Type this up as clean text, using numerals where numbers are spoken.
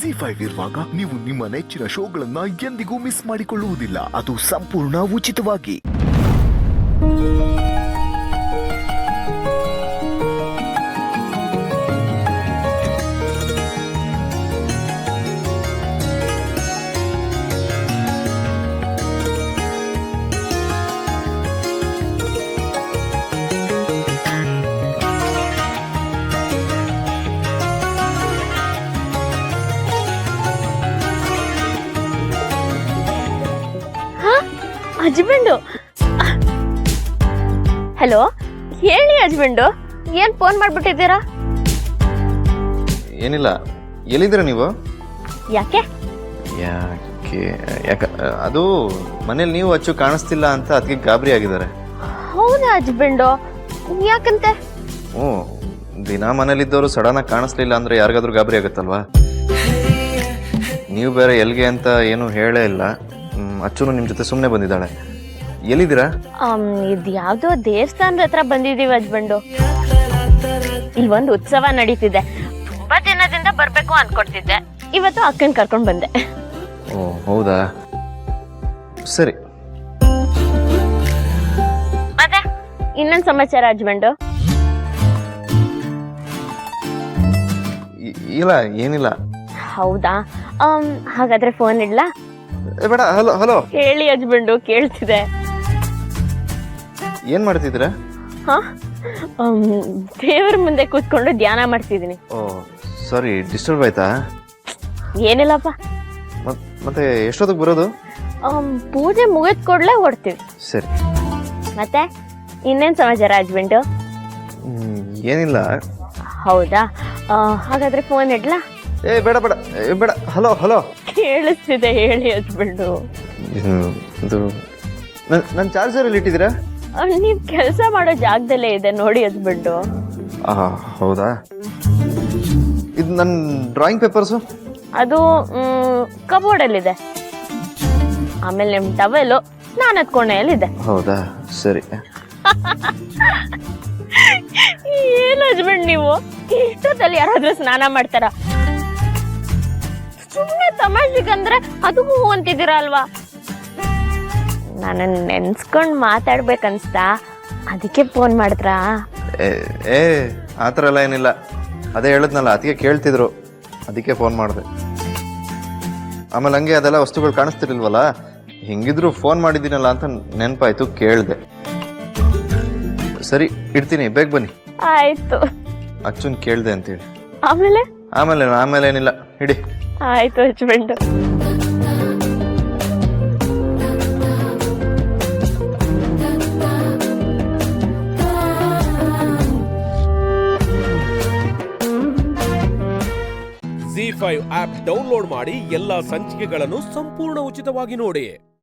ಜಿ5 ಇರುವಾಗ ನೀವು ನಿಮ್ಮ ನೆಚ್ಚಿನ ಶೋಗಳನ್ನ ಎಂದಿಗೂ ಮಿಸ್ ಮಾಡಿಕೊಳ್ಳುವುದಿಲ್ಲ. ಅದು ಸಂಪೂರ್ಣ ಉಚಿತವಾಗಿ. ಹಸ್ಬೆಂಡು. ಹಲೋ, ಹೇಳಿ ಹಸ್ಬೆಂಡು, ಏನ್ ಫೋನ್ ಮಾಡ್ಬಿಟ್ಟಿದ್ದೀರಾ? ಏನಿಲ್ಲ, ಎಲ್ಲಿದ್ದೀರಾ ನೀವು? ಯಾಕೆ ಅದು ಮನೇಲಿ ನೀವು ಅಚ್ಚು ಕಾಣಿಸ್ತಿಲ್ಲ ಅಂತ ಅದಕ್ಕೆ ಗಾಬರಿ ಆಗಿದ್ದಾರೆ. ಹೌದಾ ಹಸ್ಬೆಂಡು, ಯಾಕಂತೆ? ಹ್ಞೂ, ದಿನ ಮನೇಲಿದ್ದವರು ಸಡನ್ ಆಗಿ ಕಾಣಿಸ್ಲಿಲ್ಲ ಅಂದ್ರೆ ಯಾರಿಗಾದ್ರೂ ಗಾಬರಿ ಆಗುತ್ತಲ್ವಾ? ನೀವು ಬೇರೆ ಎಲ್ಗೆ ಅಂತ ಏನು ಹೇಳೇ ಇಲ್ಲ. ಅಚ್ಚುನು ನಿಮ್ಮ ಜೊತೆ ಸುಮ್ಮನೆ ಬಂದಿದ್ದಾಳೆ. ಎಲ್ಲಿದ್ದೀರಾ? ಇದು ಯಾವ್ದೋ ದೇವಸ್ಥಾನದ ಹತ್ರ ಬಂದಿದೀವಿ ಹಸ್ಬೆಂಡು. ಇಲ್ಲೊಂದು ಉತ್ಸವ ನಡೀತಿದೆ. ತುಂಬಾ ದಿನದಿಂದ ಬರ್ಬೇಕು ಅನ್ಕೊಡ್ತಿದ್ದೆ. ಇವತ್ತು ಅಕ್ಕನ್ ಕರ್ಕೊಂಡ್ ಬಂದೆ. ಓ ಹೌದಾ, ಸರಿ. ಮತ್ತೆ ಇನ್ನೊಂದು ಸಮಾಚಾರ ಹಸ್ಬೆಂಡು? ಇಲ್ಲ, ಏನಿಲ್ಲ. ಹೌದಾ, ಹಾಗಾದ್ರೆ ಫೋನ್ ಇಡ್ಲಾ? ಬೇಡ. ಹಲೋ ಹಲೋ ಹೇಳಿ ಹಸ್ಬೆಂಡು, ಕೇಳ್ತಿದೆ. ಏನ್ ಮಾಡ್ತಿದ್ದೀರಾ? ದೇವರ ಮುಂದೆ ಕೂತ್ಕೊಂಡು ಧ್ಯಾನ ಮಾಡ್ತಿದ್ದೀನಿ. ಓ ಸಾರಿ, ಡಿಸ್ಟರ್ಬ್ ಆಯ್ತಾ? ಏನಿಲ್ಲಪ್ಪ. ಮತ್ತೆ ಎಷ್ಟೊತ್ತಿಗೆ ಬರೋದು? ಪೂಜೆ ಮುಗಿದ ಕೂಡಲೇ ಹೊಡ್ತೀವಿ. ಸರಿ. ಮತ್ತೆ ಇನ್ನೇನ್ ಸಮಾಚಾರ ಹಸ್ಬೆಂಡು? ಏನಿಲ್ಲ. ಹೌದಾ, ಹಾಗಾದ್ರೆ ಫೋನ್ ಇಡ್ಲಾ? ಬೇಡ ಬೇಡ ಬೇಡ. ಹಲೋ ಹಲೋ ಕೇಳಿಸ್ತಿದೆ, ಹೇಳಿ ಹಸ್ಬೆಂಡು. ಇದು ನನ್ನ ಚಾರ್ಜರ್ ಅಲ್ಲಿ ಇಟ್ಟಿದ್ದೀರಾ? ನೀವ್ ಕೆಲಸ ಮಾಡೋ ಜಾಗದಲ್ಲೇ ಇದೆ ನೋಡಿ ಹಸ್ಬೆಂಡು. ಹೌದಾ, ಇದು ನನ್ನ ಡ್ರಾಯಿಂಗ್ ಪೇಪರ್ಸು? ಅದು ಕಬೋರ್ಡಲ್ಲಿದೆ. ಆಮೇಲೆ ನಿಮ್ ಟವೆಲು ಸ್ನಾನದ ಕೋಣೆಯಲ್ಲಿದೆ. ಹೌದಾ, ಸರಿ. ಏನ್ ಹಸ್ಬೆಂಡ್ ನೀವು ಇಷ್ಟೊತ್ತಲ್ಲಿ ಯಾರಾದ್ರೂ ಸ್ನಾನ ಮಾಡ್ತಾರ? ಸುಮ್ಮನೆ ತಮಾಷೆಗಂದ್ರೆ ಅದಕ್ಕೂ ಅಂತಿದ್ದೀರಾ ಅಲ್ವಾ? ನಾನು ನೆನ್ಸ್ಕೊಂಡ್ ಮಾತಾಡ್ಬೇಕನ್ಸ್ತಾ, ಅದಕ್ಕೆ ಫೋನ್ ಮಾಡಿದ್ರಾ? ಆ ಥರ ಎಲ್ಲ ಏನಿಲ್ಲ. ಅದೇ ಹೇಳಿದ್ನಲ್ಲ, ಅದಕ್ಕೆ ಕೇಳ್ತಿದ್ರು, ಅದಕ್ಕೆ ಫೋನ್ ಮಾಡಿದೆ. ಆಮೇಲೆ ಹಂಗೆ ಅದೆಲ್ಲ ವಸ್ತುಗಳು ಕಾಣಿಸ್ತಿರ್ಲಿಲ್ವಲ್ಲ, ಹಿಂಗಿದ್ರು ಫೋನ್ ಮಾಡಿದ್ದೀನಲ್ಲ ಅಂತ ನೆನಪಾಯ್ತು, ಕೇಳಿದೆ. ಸರಿ, ಇಡ್ತೀನಿ, ಬೇಗ ಬನ್ನಿ. ಆಯ್ತು. ಅಚ್ಚುನ್ ಕೇಳಿದೆ ಅಂತೇಳಿ. ಆಮೇಲೆ ಏನಿಲ್ಲ, ಇಡಿ. ಆಯ್ತು ಹಸ್ಬೆಂಡು. ಜಿ5 ಆಪ್ ಡೌನ್ಲೋಡ್ ಮಾಡಿ ಎಲ್ಲಾ ಸಂಚಿಕೆಗಳನ್ನು ಸಂಪೂರ್ಣ ಉಚಿತವಾಗಿ ನೋಡಿ.